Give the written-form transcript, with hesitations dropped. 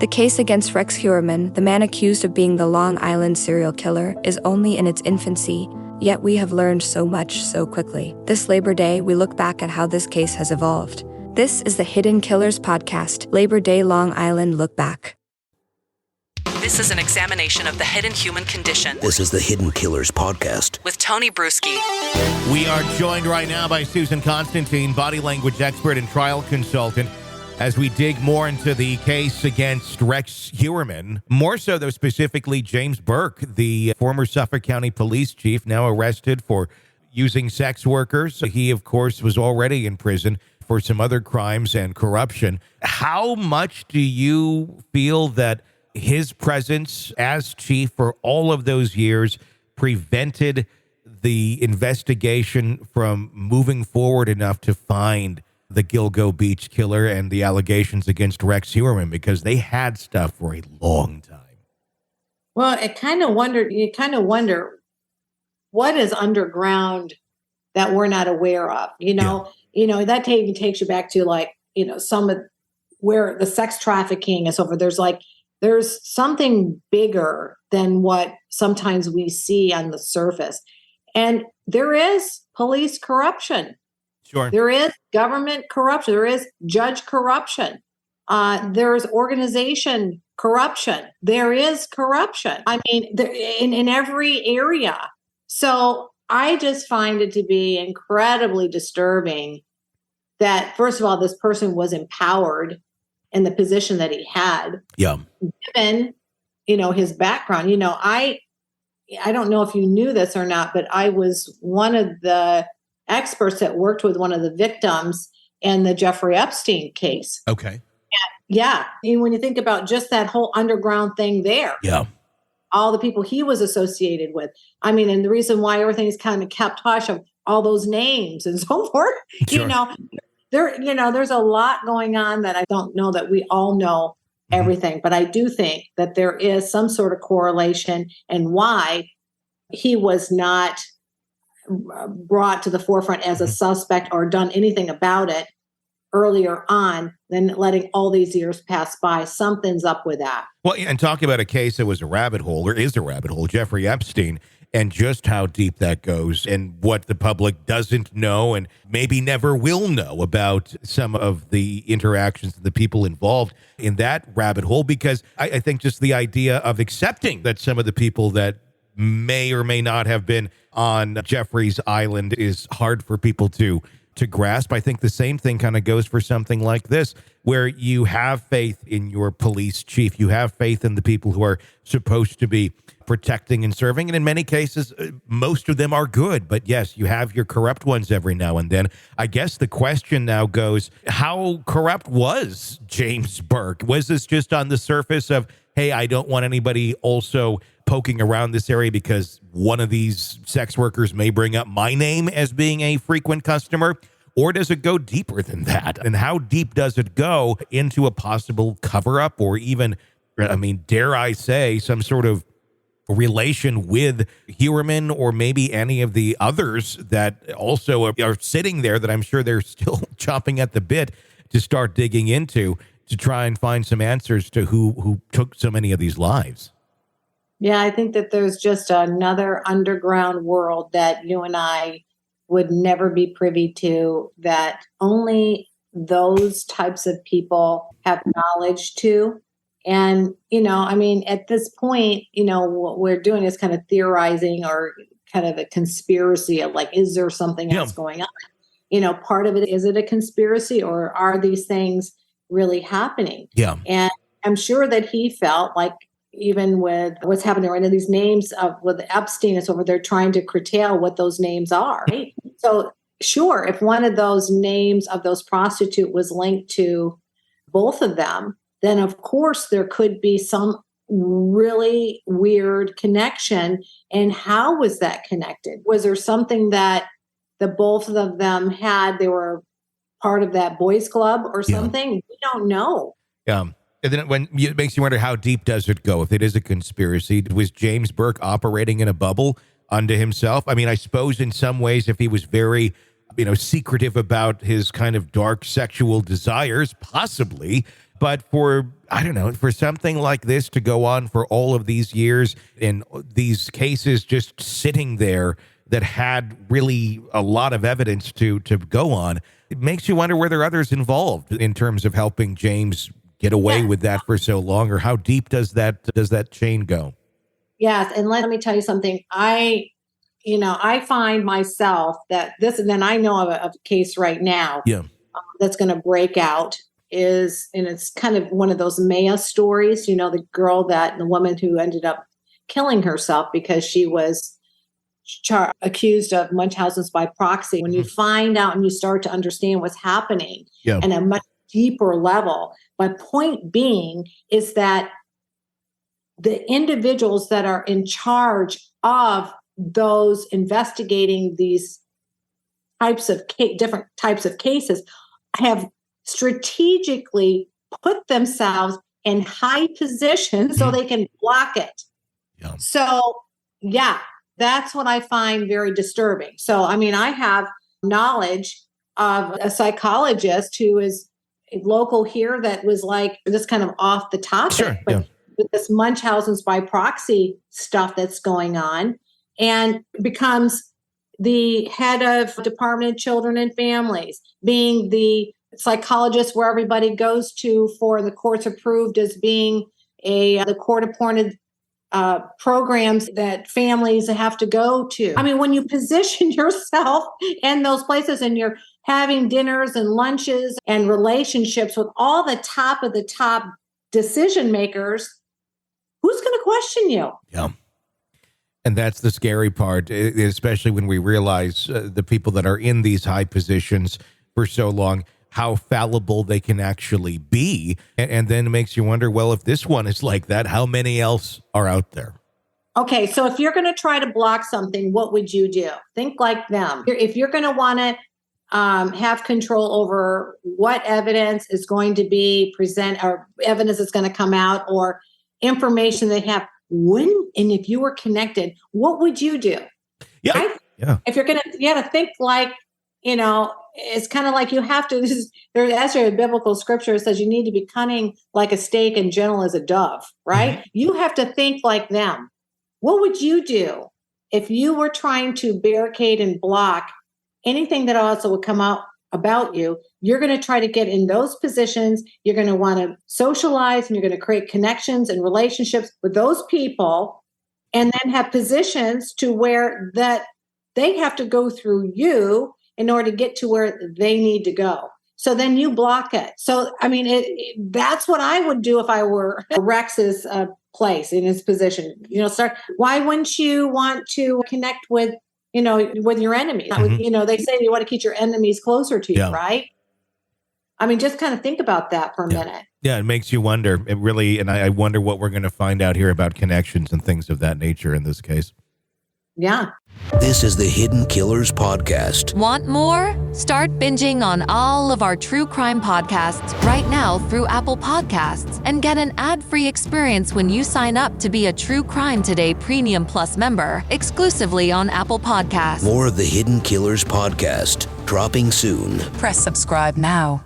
The case against Rex Heuermann, the man accused of being the Long Island serial killer, is only in its infancy, yet we have learned so much so quickly. This Labor Day, we look back at how this case has evolved. This is the Hidden Killers Podcast, Labor Day Long Island Look Back. This is an examination of the hidden human condition. This is the Hidden Killers Podcast With Tony Bruschi. We are joined right now by Susan Constantine, body language expert and trial consultant, as we dig more into the case against Rex Heuermann. More so, though, specifically James Burke, the former Suffolk County police chief, now arrested for using sex workers. He, of course, was already in prison for some other crimes and corruption. How much do you feel that his presence as chief for all of those years prevented the investigation from moving forward enough to find the Gilgo Beach killer and the allegations against Rex Heuermann, because they had stuff for a long time? Well, you kind of wonder what is underground that we're not aware of. That even takes you back to some of where the sex trafficking is over. There's something bigger than what sometimes we see on the surface. And there is police corruption. Sure. There is government corruption. There is judge corruption. There is organization corruption. There is corruption. I mean, in every area. So I just find it to be incredibly disturbing that, first of all, this person was empowered in the position that he had. Yeah. Given, his background. I don't know if you knew this or not, but I was one of the experts that worked with one of the victims in the Jeffrey Epstein case. Okay. Yeah. And when you think about just that whole underground thing there. Yeah. All the people he was associated with. I mean, and the reason why everything's kind of kept hush of all those names and so forth, Sure. there's a lot going on that I don't know that we all know everything, but I do think that there is some sort of correlation and why he was not brought to the forefront as a suspect or done anything about it earlier on than letting all these years pass by. Something's up with that. Well, and talking about a case that was a rabbit hole, or is a rabbit hole, Jeffrey Epstein, and just how deep that goes and what the public doesn't know and maybe never will know about some of the interactions of the people involved in that rabbit hole. Because I think just the idea of accepting that some of the people that may or may not have been on Jeffrey's Island is hard for people to grasp. I think the same thing kind of goes for something like this, where you have faith in your police chief. You have faith in the people who are supposed to be protecting and serving. And in many cases, most of them are good. But yes, you have your corrupt ones every now and then. I guess the question now goes, how corrupt was James Burke? Was this just on the surface of, hey, I don't want anybody also poking around this area because one of these sex workers may bring up my name as being a frequent customer? Or does it go deeper than that? And how deep does it go into a possible cover-up or even, dare I say, some sort of relation with Heuermann or maybe any of the others that also are sitting there that I'm sure they're still chomping at the bit to start digging into to try and find some answers to who took so many of these lives? Yeah, I think that there's just another underground world that you and I would never be privy to, that only those types of people have knowledge to. And, at this point, what we're doing is kind of theorizing or kind of a conspiracy of is there something else going on? Part of it, is it a conspiracy or are these things really happening? Yeah. And I'm sure that he felt like, even with what's happening right now, these names with Epstein and so forth, they're trying to curtail what those names are. Right? So sure, if one of those names of those prostitute was linked to both of them, then of course there could be some really weird connection. And how was that connected? Was there something that the both of them had? They were part of that boys club or something? Yeah. We don't know. And then it makes you wonder, how deep does it go? If it is a conspiracy, was James Burke operating in a bubble unto himself? I mean, I suppose in some ways, if he was very, secretive about his kind of dark sexual desires, possibly. But for something like this to go on for all of these years and these cases just sitting there that had really a lot of evidence to go on, it makes you wonder were there others involved in terms of helping James get away with that for so long, or how deep does that chain go? Yes, and let me tell you something. I find myself that this, and then I know of a case right now that's going to break out and it's kind of one of those Maya stories, the woman who ended up killing herself because she was accused of Munchausen's by proxy. When you find out and you start to understand what's happening in a much deeper level, my point being is that the individuals that are in charge of those investigating these different types of cases have strategically put themselves in high position so they can block it. Yeah. So, that's what I find very disturbing. So, I have knowledge of a psychologist who is local here that was like this kind of off the topic, but with this Munchausen's by proxy stuff that's going on, and becomes the head of Department of Children and Families, being the psychologist where everybody goes to for the court's approved as being the court appointed programs that families have to go to. When you position yourself in those places and you're having dinners and lunches and relationships with all the top of the top decision makers, who's going to question you? Yeah. And that's the scary part, especially when we realize the people that are in these high positions for so long, how fallible they can actually be. And then it makes you wonder, well, if this one is like that, how many else are out there? Okay, so if you're going to try to block something, what would you do? Think like them. If you're going to want to have control over what evidence is going to be present or evidence that's going to come out or information they have, and if you were connected, what would you do? Yeah. If you're going to think like, it's kind of like you have to, there's actually a biblical scripture that says you need to be cunning like a snake and gentle as a dove, right? Mm-hmm. You have to think like them. What would you do if you were trying to barricade and block anything that also would come out about you? You're going to try to get in those positions. You're going to want to socialize and you're going to create connections and relationships with those people, and then have positions to where that they have to go through you in order to get to where they need to go. So then you block it. So, that's what I would do if I were Rex's place in his position. Why wouldn't you want to connect with your enemy? Mm-hmm. They say you want to keep your enemies closer to you, right? Just kind of think about that for a minute. Yeah, it makes you wonder. It really, and I wonder what we're going to find out here about connections and things of that nature in this case. Yeah. This is the Hidden Killers Podcast. Want more? Start binging on all of our true crime podcasts right now through Apple Podcasts and get an ad-free experience when you sign up to be a True Crime Today Premium Plus member exclusively on Apple Podcasts. More of the Hidden Killers Podcast dropping soon. Press subscribe now.